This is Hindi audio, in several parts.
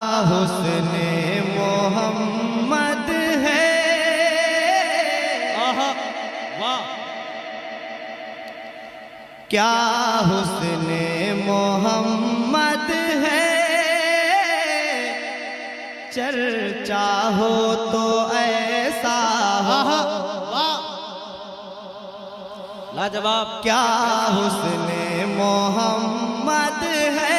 हुस्ने मोहम्मद है। वाह, क्या हुस्ने मोहम्मद है, चर्चा हो तो ऐसा हो। लाजवाब। क्या हुस्ने मोहम्मद है,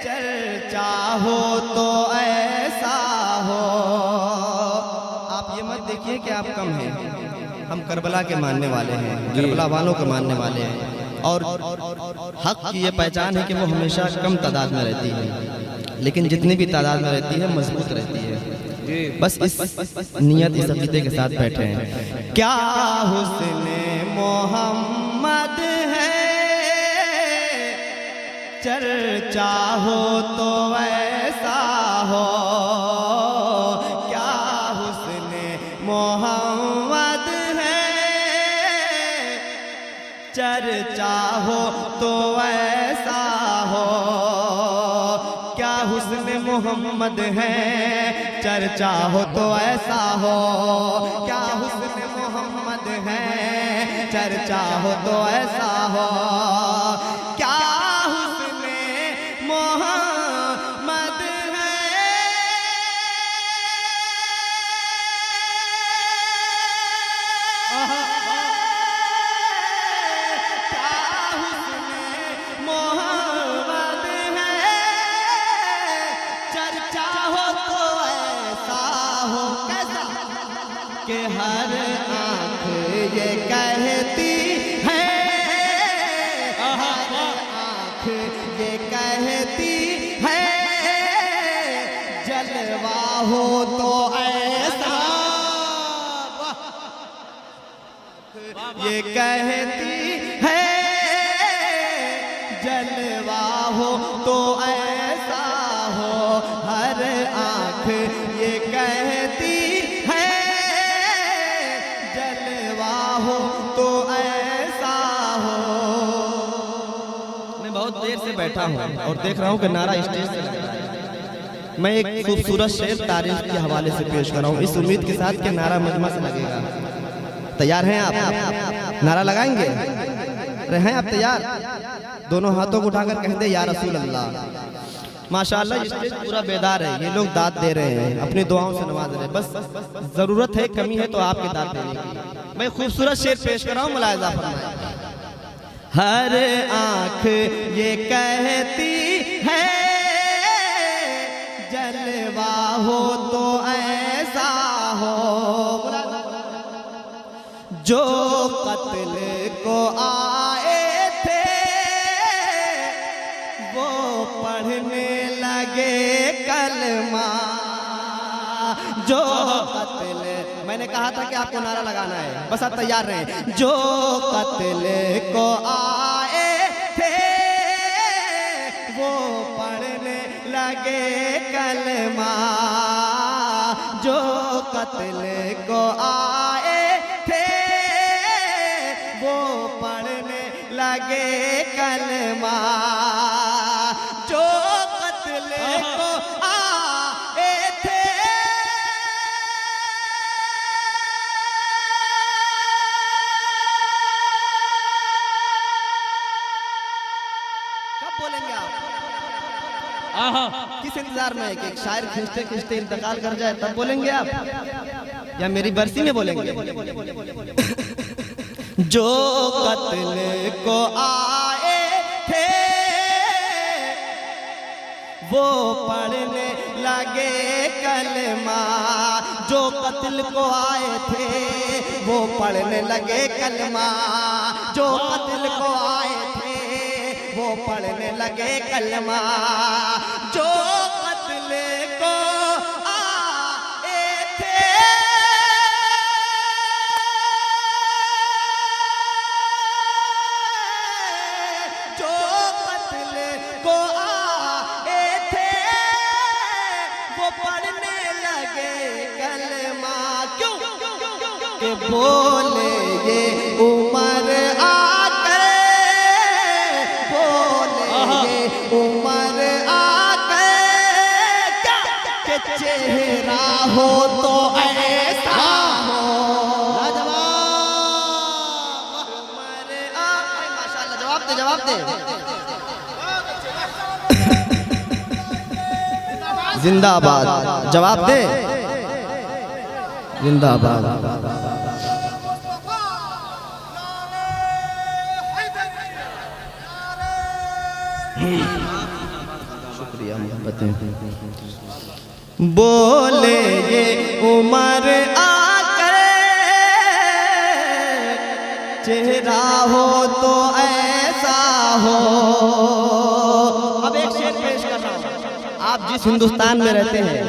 चर्चा हो तो ऐसा हो। आप ये मत देखिए कि आप कम हैं, हम करबला के मानने वाले हैं, करबला वालों के मानने वाले हैं, और हक की ये पहचान है कि वो हमेशा कम तादाद में रहती है, लेकिन जितनी भी तादाद में रहती है मजबूत रहती है। बस इस नियत, इस अकीदे के साथ बैठे हैं। क्या हुस्ने मोहम्मद है, चर्चा हो तो ऐसा हो। क्या हुस्ने मोहम्मद है, चर्चा हो तो ऐसा हो। क्या हुस्ने मोहम्मद है, चर्चा हो तो ऐसा हो। क्या हुस्ने मोहम्मद है, चर्चा हो तो ऐसा हो। क्या हुस्ने मोहम्मद है, क्या हुस्ने मोहम्मद है, चर्चा हो तो ऐसा हो। कैसा कि हर आँख ये कहती है, हर आँख ये कहती है, जलवा हो तो ऐसा। ये कहती है, जलवा हो तो ऐसा हो। हर आँख ये कहती है, जलवा हो तो ऐसा हो। मैं बहुत देर से बैठा हूँ और देख रहा हूँ कि नारा स्टेज से लग रहा है। मैं एक खूबसूरत शेर तारीफ के हवाले से पेश कर रहा हूँ, इस उम्मीद के साथ कि नारा मजमा से लगेगा। तैयार हैं आप? नारा लगाएंगे? अरे हैं आप तैयार? दोनों हाथों को उठाकर कह दे या रसूल अल्लाह। माशाअल्लाह स्टेज पूरा बेदार है, ये लोग दाद दे रहे हैं, अपनी दुआओं से नवाज रहे हैं। बस जरूरत है, कमी है तो आपके दाद देने की। मैं खूबसूरत शेर पेश कर रहा हूँ, मुलाहिजा फरमाएं। हर आँख ये कहती है, जलवा हो तो ऐसा हो। जो कत्ल को आए थे, वो पढ़ने लगे कलमा। जो कत्ल, मैंने कहा था कि आपको नारा लगाना है, बस आप तैयार रहें। जो कत्ल को आए थे, वो पढ़ने लगे कलमा। जो कत्ल को आए थे, वो पढ़ने लगे कलमा। जो कत्ल को आए थे, कब बोलेंगे आप? किस इंतजार में है कि एक शायर खींचते खींचते इंतकाल कर जाए तब बोलेंगे आप, या मेरी बरसी में बोलेंगे? जो कत्ल को आए थे, वो पढ़ने लगे कलमा। जो कत्ल को आए थे, वो पढ़ने लगे कलमा। जो कत्ल को आए थे, वो पढ़ने लगे कलमा। जो कत्ल को आए थे, जो कत्ल को आए थे, वो पढ़ने लगे कलमा। क्यों? कि बोले ये उमर आकर, बोले ये उमर आकर चेहरा हो तो ऐसा हो। माशाल्लाह, जवाब दे, जवाब दे। जिंदाबाद, जवाब दे, जिंदाबाद। शुक्रिया, मोहब्बतें। बोले ये उमर आकर चेहरा हो तो ऐसा हो। अब एक शेर पेश कर रहा हूं। आप जिस हिंदुस्तान में रहते हैं,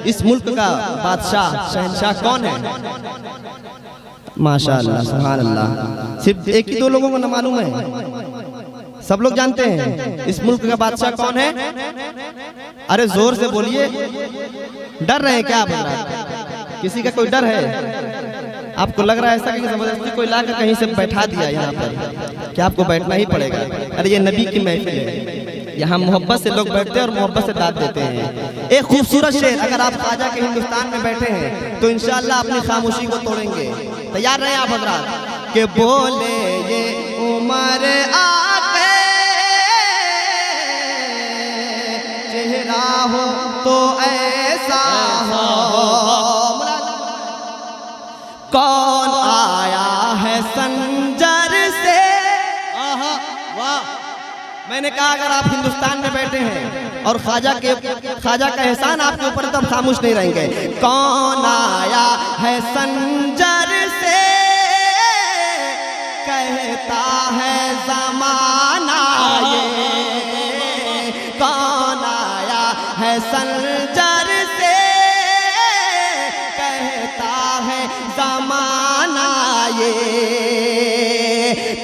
इस मुल्क का बादशाह शहंशाह कौन है? माशाअल्लाह, सुभान अल्लाह। सिर्फ एक ही दो लोगों को न मालूम है, सब लोग जानते हैं इस मुल्क का बादशाह कौन है? अरे जोर से बोलिए, डर रहे हैं क्या आप? किसी का कोई डर है? आपको लग रहा है ऐसा कि जबरदस्ती कोई लाकर कहीं से बैठा दिया यहाँ पर, कि आपको बैठना ही पड़ेगा? अरे ये नबी की महफिल है, यहाँ मोहब्बत से लोग बैठते हैं और मोहब्बत से दाद देते हैं। एक खूबसूरत शेर, अगर आप ख्वाजा के हिंदुस्तान में बैठे हैं तो इंशाअल्लाह अपनी खामोशी को तोड़ेंगे। तैयार रहे आप हजरात? के बोले ये उमर आके चेहरा हो तो ऐसा हो। कौन आया है संजर से? वाह। मैंने कहा अगर आप हिंदुस्तान में बैठे हैं और ख्वाजा का एहसान आपके ऊपर, तब खामोश नहीं रहेंगे। कौन आया है संजर से, कहता है ज़माना ये। कौन आया है संजर से, कहता है ज़माना ये।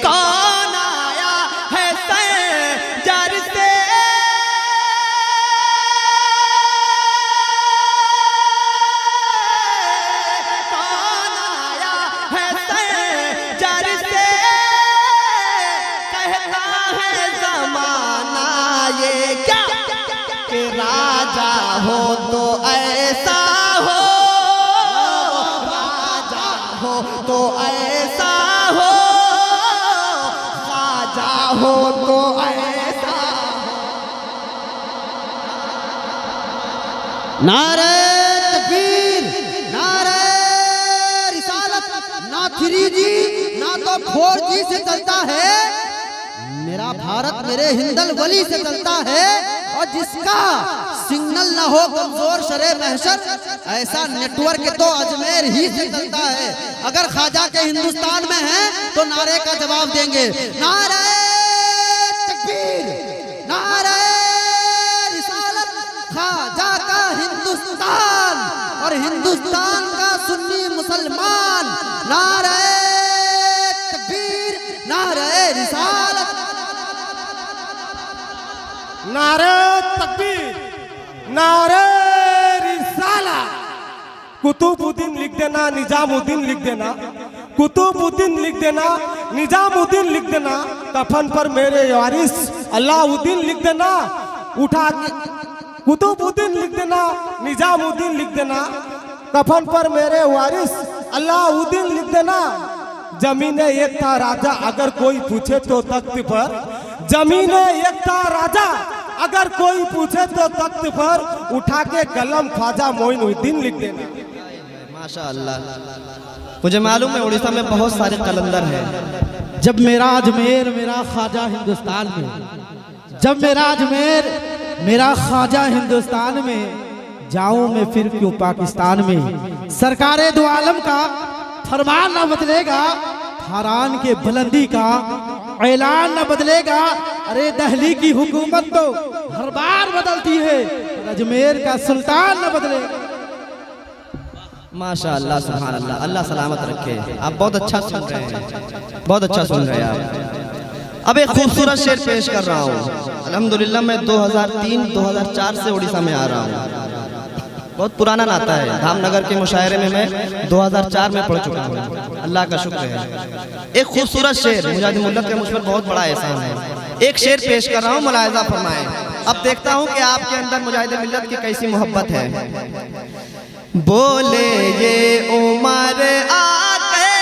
कौन आया है संजर से, कौन आया है संजर से, कहता है ज़माना ये। क्या कि राजा हो तो ऐसा हो, राजा हो तो ऐसा हो, ख्वाजा हो तो ऐसा। नारे तकबीर, नारे रिसालत। ना 3G ना तो 4G से चलता है, मेरा भारत मेरे हिंदल वली से चलता है। और जिसका सिग्नल ना हो कमजोर शरे महशर, ऐसा नेटवर्क तो अजमेर ही से चलता है। अगर ख्वाजा के हिंदुस्तान में हैं तो नारे का जवाब देंगे। नारे तकबीर, नारे रिसालत। ख्वाजा का हिंदुस्तान और हिंदुस्तान का सुन्नी मुसलमान। नारे तकबीर, नारे रिसालत। नारे तकबीर, नारे रिसाला। कुतुबुद्दीन लिख देना, निजामुद्दीन लिख देना, कुतुबुद्दीन लिख देना, निजामुद्दीन लिख देना। कफन पर मेरे वारिस अलाउद्दीन लिख देना। उठा के कुतुबुद्दीन लिख देना, निजामुद्दीन लिख देना। कफन पर मेरे वारिस अलाउद्दीन लिख देना। जमीने एक था राजा, अगर कोई पूछे तो तख्त पर। जमीने एक था राजा, अगर कोई पूछे तो तख्त पर। उठा के कलम ख्वाजा मोइनुद्दीन लिख देना। माशाअल्लाह। मुझे मालूम है उड़ीसा में बहुत सारे कलंदर हैं। जब मेरा अजमेर मेरा ख्वाजा हिंदुस्तान में, जब मेरा अजमेर मेरा ख्वाजा हिंदुस्तान में, जाऊं मैं फिर क्यों पाकिस्तान में। सरकारे दो आलम का फरमान न बदलेगा, फरमान के बुलंदी का ऐलान न बदलेगा। अरे दहली की हुकूमत तो हर बार बदलती है, अजमेर का सुल्तान न बदलेगा। माशाअल्लाह, सुभान अल्लाह। अल्लाह सलामत रखे। आप बहुत अच्छा सुन रहे हैं, बहुत अच्छा सुन रहे हैं आप। अब एक खूबसूरत शेर पेश कर रहा हूँ। अल्हम्दुलिल्लाह मैं 2003-2004 से उड़ीसा में आ रहा हूँ। बहुत पुराना नाता है। धामनगर के मुशायरे में मैं 2004 में पढ़ चुका हूँ। अल्लाह का शुक्र है। एक खूबसूरत शेर, मुजाहिद मुल्लक का मुझ पर बहुत बड़ा एहसान है। एक शेर पेश कर रहा हूँ, मुलाहिजा फरमाएं। अब देखता हूँ कि आपके अंदर मुजाहिदे मिल्लत की कैसी मोहब्बत है। बोले ये उमर आके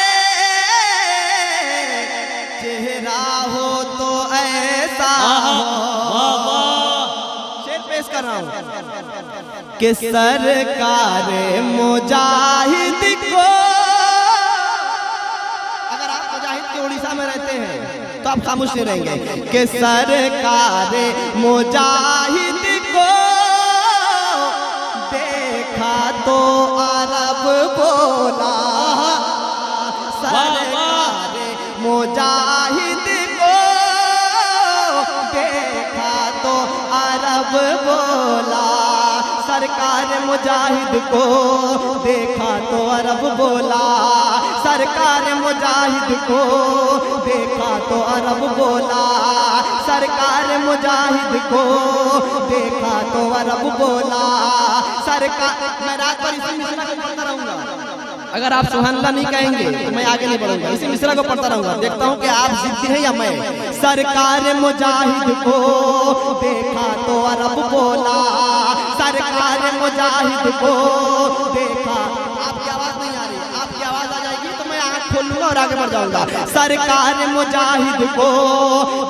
चेहरा हो तो ऐसा हो। शेर पेश कर रहा हूँ कि सरकार मुजाहिद को, अगर आप मुजाहिद के उड़ीसा में रहते हैं तो आप खामोश नहीं रहेंगे, कि सरकार मुजाहिद को देखा तो अरब बोला। सरकार मुजाहिद को देखा तो अरब बोला। सरकार मुजाहिद को देखा तो अरब बोला। सरकार मुजाहिद को देखा तो अरब बोला। सरकार मुजाहिद को देखा तो अरब बोला। सरकार, मैं रात भर इसी मिसरा को पढ़ता रहूंगा। अगर आप सुभान अल्लाह नहीं कहेंगे तो मैं आगे नहीं बढ़ूंगा, इसी मिसरा को पढ़ता रहूंगा। देखता हूँ कि आप जिद्दी हैं या मैं। सरकार मुजाहिद को देखा तो अरब बोला। सरकार मुजाहिद को देखा। आपकी आवाज नहीं आ रही, आपकी आवाज आ जाएगी तो मैं आंख खोल लूंगा और आगे बढ़ जाऊंगा। सरकार मुजाहिद को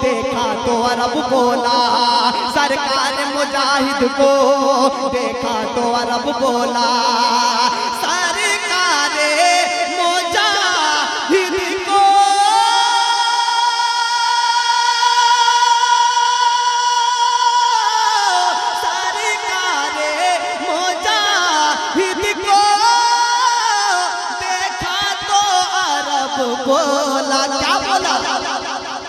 देखा तो अरब बोला। सरकार मुजाहिद को देखा तो अरब बोला। सरकार मुजाहिद को बोला। क्या बोला?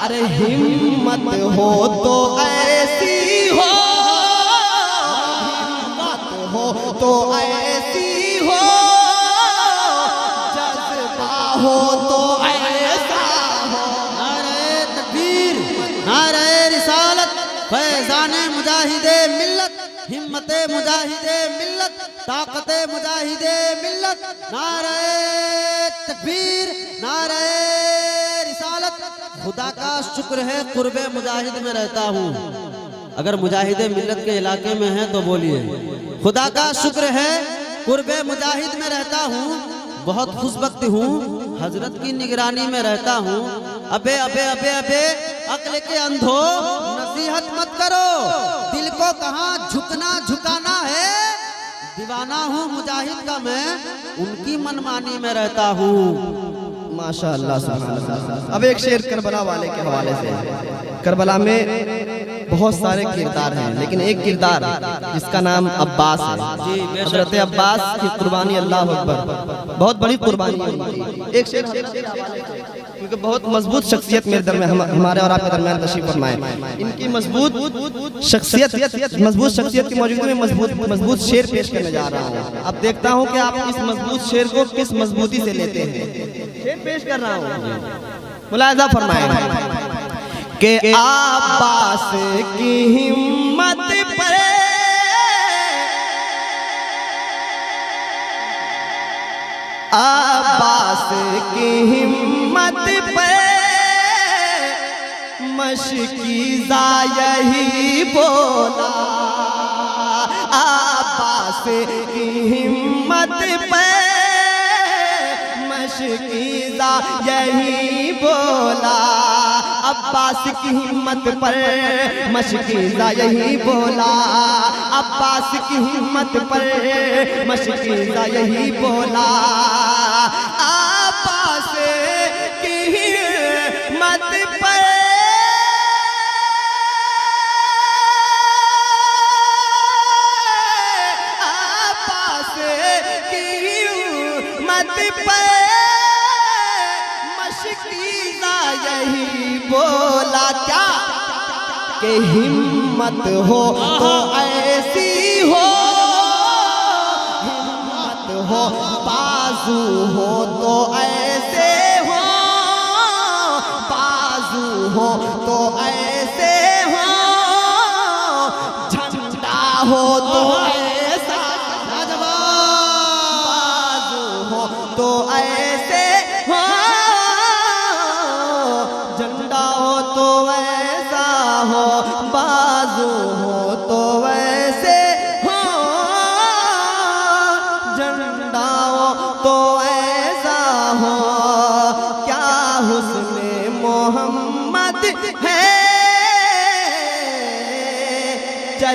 अरे हिम्मत हो तो ऐसी हो, हिम्मत हो तो ऐसी हो, जज्बा हो तो ऐसा हो। नारे तकबीर, नारे रिसालत, फैज़ाने मुजाहिदे मिल्लत, हिम्मते मुजाहिदे मिल्लत, ताकते मुजाहिदे मिल्लत। नारे तकबीर, नारे रिसालत। खुदा का शुक्र है कुर्बे मुजाहिद में रहता हूँ। अगर मुजाहिदे मिल्लत के इलाके में है तो बोलिए। खुदा का शुक्र है कुर्बे मुजाहिद में रहता हूँ। बहुत खुशबख्त हूँ, हजरत की निगरानी में रहता हूँ। अबे अबे अबे अबे अक्ल के अंधो, नसीहत मत करो। दिल को कहाँ झुकना झुकाना है। दीवाना हूँ मुजाहिद का मैं, उनकी मनमानी में रहता हूँ। माशाअल्लाह सुभान अल्लाह। अब एक शेर करबला वाले के हवाले से। करबला में बहुत सारे किरदार हैं, लेकिन एक किरदार जिसका नाम अब्बास है। हज़रत अब्बास की कुर्बानी, अल्लाह अकबर, बहुत बड़ी कुर्बानी है उनकी। एक शेर क्योंकि बहुत मजबूत शख्सियत मेरे दरमियान, हमारे और आपके दरमियान तशरीफ फरमाए। इनकी मजबूत शख्सियत की मौजूदगी में मजबूत शेर पेश करने जा रहा हूँ। अब देखता हूँ कि आप इस मजबूत शेर को किस मजबूती से लेते हैं। शेर पेश कर रहा हूँ, मुलाहिजा फरमाए कि अब्बास की हिम्मत पर अब्बास की हिम्मत पे मशकीज़ा यही बोला। अब्बास की हिम्मत पे मशकीज़ा यही बोला। अब्बास की हिम्मत पर मशकीज़ा यही बोला। अब्बास की हिम्मत पर मशकीज़ा यही बोला। अब्बास की हिम्मत पर अब्बास की हिम्मत पर मशकीज़ा यही बोला। क्या कि हिम्मत हो तो ऐसी हो, हिम्मत हो बाजू हो तो ऐसे हो, बाजू हो तो ऐसे हो, झंडा हो तो ऐसा, बाजू हो तो ऐसे हो, झंडा हो तो ऐसा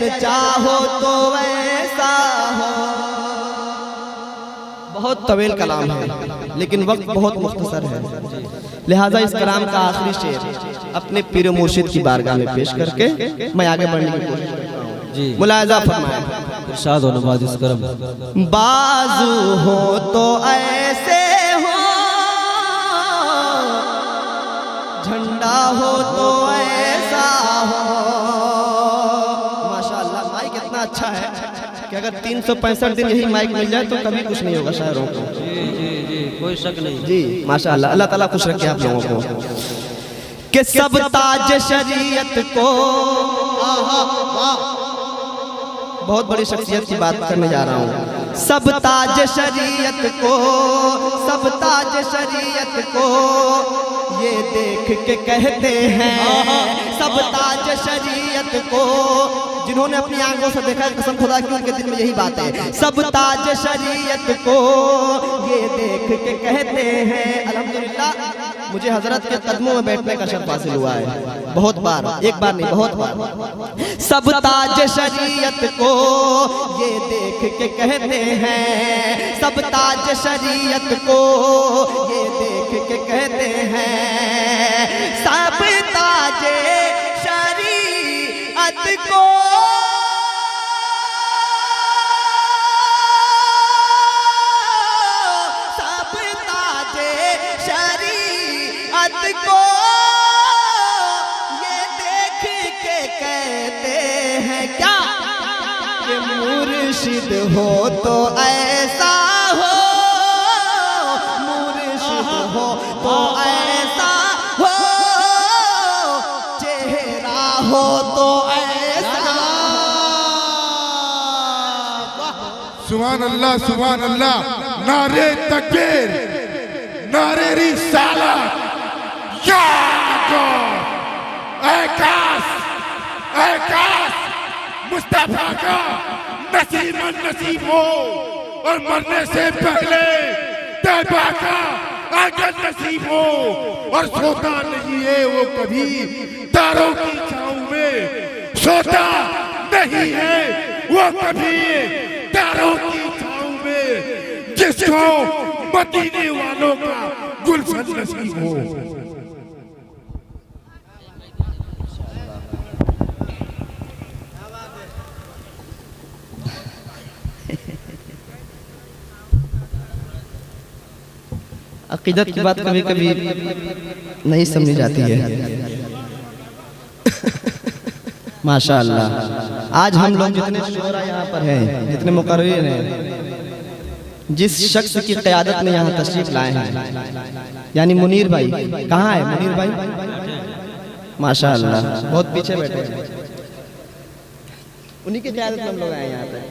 अगर चाहो तो वैसा हो। बहुत तवील कलाम है लेकिन वक्त बहुत मुख्तसर है, लिहाजा इस कलाम का आखिरी शेर अपने पीर मुर्शिद की बारगाह में पेश करके मैं आगे बढ़ने की कोशिश करता हूँ। जी मुलाहिजा फरमाएं। इरशाद हो नवाजिश करम। बाजू हो तो ऐसे हो, झंडा हो तो ऐसा हो। माशाअल्लाह माइक इतना अच्छा है कि अगर 365 दिन यही माइक मिल जाए तो कभी कुछ नहीं होगा शायरों को। जी जी जी कोई शक नहीं। जी माशाअल्लाह, अल्लाह ताला खुश रखे आप लोगों को कि सब ताज शरीयत को। बहुत बड़ी शख्सियत की बात करने जा रहा हूँ। सब ताज शरीयत को, सब ताज शरीयत को ये देख के कहते हैं। सब ताज शरीयत को, जिन्होंने अपनी आंखों से देखा, कसम खुदा की उनके दिल में यही बात है। सब ताज शरीयत को ये देख के कहते हैं। अल्हम्दुलिल्लाह मुझे हजरत के कदमों में बैठने का शर्फ हासिल हुआ है, बहुत बार, एक बार नहीं बहुत बार। सब ताज शरीयत को ये देख के कहते हैं। सब ताज शरीयत को ये देख के कहते हैं। सब ताज शरीयत को को ये देख के कहते हैं क्या कि मुर्शिद हो तो ऐसा हो, मुर्शिद हो तो ऐसा हो, चेहरा हो तो ऐसा। सुभान अल्लाह, सुभान अल्लाह। नारे तकबीर, नारे रिसालत। या काश मुस्तफा का नसीब नसीब हो और मरने से पहले तैबा का आगे नसीब हो। और सोता नहीं है वो कभी तारों की छाँव में, सोता नहीं है वो कभी तारों की छाँव में, जिसको मदीने वालों का गुलशन नसीब हो। अकीदत की बात कभी कभी नहीं समझी जाती है। माशाअल्लाह आज हम लोग जितने शोरा यहाँ पर हैं, जितने मुकर्रिर हैं, जिस शख्स की क़यादत में यहाँ तशरीफ लाए हैं, यानी मुनीर भाई, कहाँ है मुनीर भाई? माशाअल्लाह बहुत पीछे बैठे हैं, उन्हीं की क़यादत में हम लोग आए यहाँ पे।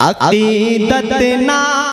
अकीदत ना